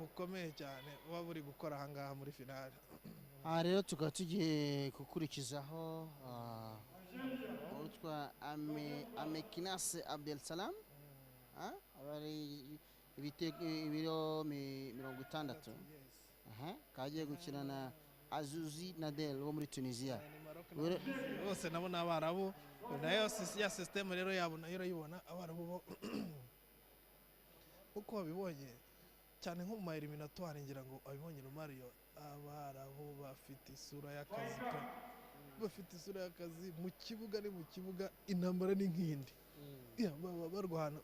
bukomeye cyane buba buri gukora ahangaha muri finale. aha rero tukaba tugiye gukurikizaho utwa Amekinase Abdel Salam abari ibiro 60 kagiye gukina na Azuzi Nadel wo muri Tunisia bose nabo n'abarabu nayo ya system rero yabona yibona abarabu bo uko babibonye cyane nko mu eliminatoire ngira ngo abibonye Mario abarabu bafite isura y'akazi bafite isura y'akazi mu kibuga ni mu kibuga intambara ni nkindi barwana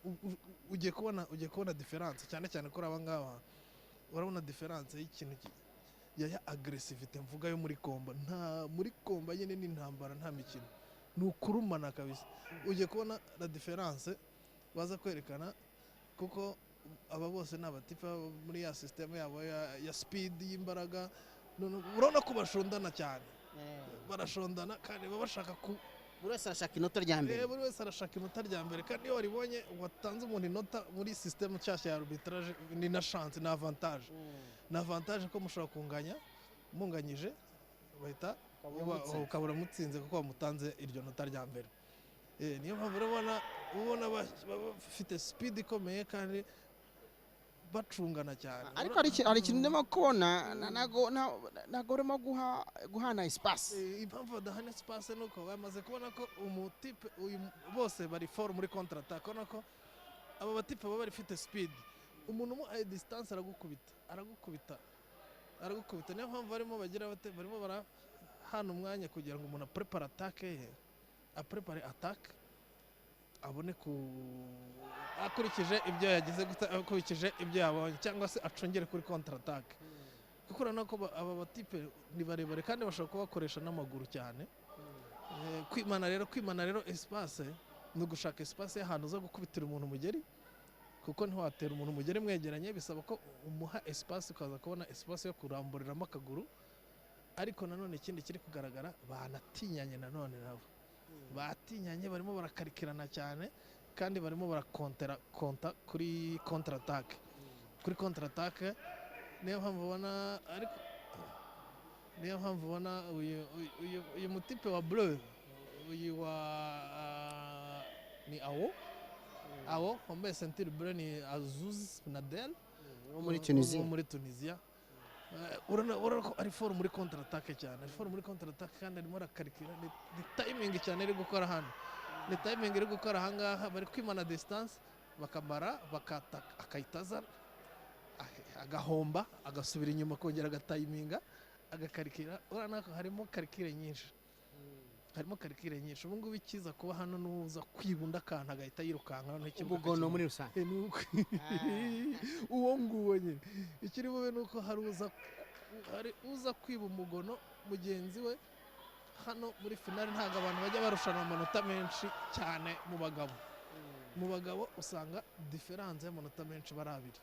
ugiye kubona difference cyane cyane kuri abangaba urabona difference y'ikintu ya aggressivity mvuga yo muri komba nta muri komba nyene n'intambara nta mikino nukurumana kabisa ugiye kubona la difference baza kwerekana kuko aba bose n'abatifa muri ya system yabo ya speed y'imbaraga urabona ko bashondana cyane barashondana kandi babashaka buri wese arashaka inota rya mbere buri wese arashaka inota rya mbere kandi iyo waribonye watanze umuntu inota muri system cyashya ya arbitrage ni na chance na avantage na avantage ko mushobora kunganya munganyije bahita ukabura mutsinze kuko bamutanze iryo nota rya mbere niyo mpamvu ubona bafite speed ikomeye kandi bacungana cyane ariko hari ikintu ndimo kubona nago urimo guhana espace impamvu badahana espace nuko bamaze kubona ko umutipe bose bari for muri contre attack ubona ko aba batipe baba bari fite speed umuntu mu a distance aragukubita niyo mpamvu barimo barahana umwanya kugira ngo umuntu prepare attack ye prepare attack abone akurikije ibyo yagize akurikije ibyo yabonye cyangwa se acungere kuri contre attack kuko urabona ko aba batipe ni barebare kandi bashobora kubakoresha n'amaguru cyane kwimana rero espace no gushaka espace y'ahantu zo gukubitira umuntu mugeri kuko ntiwatera umuntu mugeri mwegeranye bisaba ko umuha espace ukaza kubona espace yo kuramburiramo akaguru ariko nanone ikindi kiri kugaragara banatinyanye nanone nabo batinyanye barimo barakarikirana cyane kandi barimo barakonta kuri contre attack niyo mpamvu ubona uyu mutipe wa bleu uyu wa ni awo wambaye ceinture bleu ni Azouz Nadel wo muri Tunisia urabona ko ari for muri contre attack cyane ari for muri contre attack kandi arimo arakarikira ni timing cyane iri gukora hano ni timing iri gukora ahangaha bari kwimana distance bakamara akayitaza agahomba agasubira inyuma kongera agatayiminga agakarikira urabona ko harimo karikire nyinshi ubu ngubu ikiza kuba hano n'uza kwibunda akantu agahita yirukanka n'ubugono muri rusange uwo nguwo nyine ikiri bube nuko hari uza kwiba umugono mugenzi we hano muri finale ntabwo abantu bajya barushana amanota menshi cyane mu bagabo usanga difference y'amanota menshi bari abiri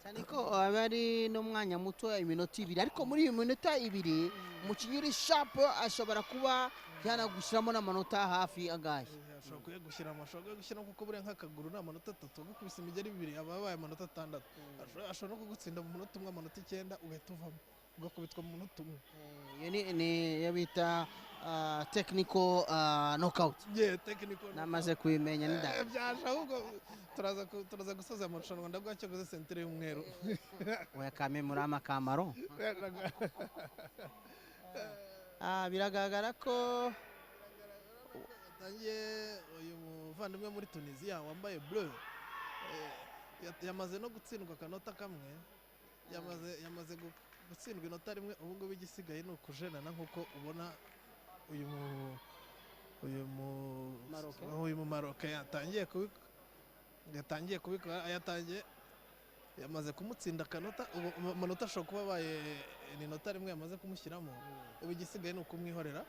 cyane ko abari n'umwanya muto iminota 2 ariko muri iyo minota 2 umukinnyi uri sharp ashobora kuba yanagushyiramo n'amanota hafi agahe ashobora gushyiramo kuko buriya nk'akaguru n'amanota 3 gukubisa imigeri 2 ababaye amanota 6 ashobora no kugutsinda mu munota 1 amanota 9 ugahita uvamo ugakubitwa mu munota 1 iyo ni yabita technical knockout technical namaze kubimenya nida byasha ahubwo turaza gusoza amarushanwa ndabwacyogoze ceinture y'umweru oya kame muri amakamaro biragaragara ko tangiye uyu muvandimwe muri Tunisia wambaye bleu yamaze no gutsindwa akanota kamwe yamaze gutsindwa inota rimwe ubu ngubu igisigaye ni ukujenana nk'uko ubona uyu mu Maroc yatangiye kubikora yamaze kumutsinda akanota amanota ashobora kuba abaye inota rimwe yamaze kumushyiramo ubu igisigaye ni ukumwihorera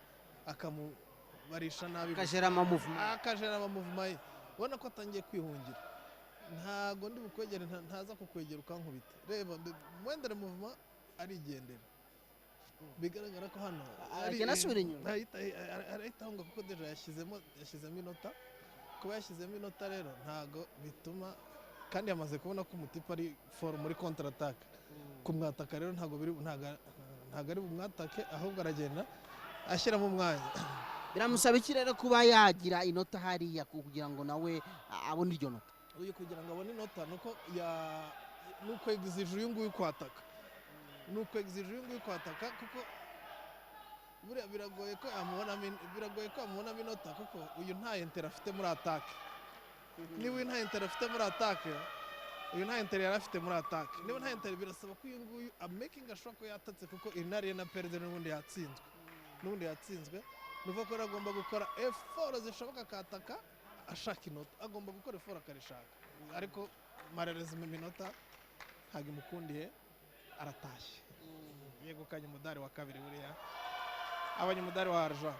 akamubarisha nabi akajera amamuvuma ye ubona ko atangiye kwihungira ntago ndi bukwegere ntaza kukwegera ukankubita reba mwendere muvuma arigendera bigaragara ko hano agenda asubira inyuma arahita ahunga kuko deja yashyizemo inota kuba yashyizemo inota rero ntago bituma kandi yamaze kubona ko umutipe ari for muri contre attaque kumwataka rero ntago ari bumwatake ahubwo aragenda ashyiramo umwanya biramusaba iki rero kuba yagira inota hariya kugira ngo nawe abone iryo nota uyu kugira ngo abone inota nuko exige uyu nguyu kwataka kuko buriya biragoye ko amubonamo inota kuko uyu nta inter afite muri atake niba uyu nta inter afite muri atake uyu nta inter yari afite muri atake niba nta inter birasaba ko uyu nguyu amakinga ashobora ko yatatse kuko inariye na perde n'ubundi yatsinzwe nuva ko agomba gukora effort zishoboka akataka ashaka inota agomba gukora effort akarishaka ariko marerezima iminota ntabwo imukundiye aratashye yegukanye umudari wa kabiri buriya abonye umudari wa argent.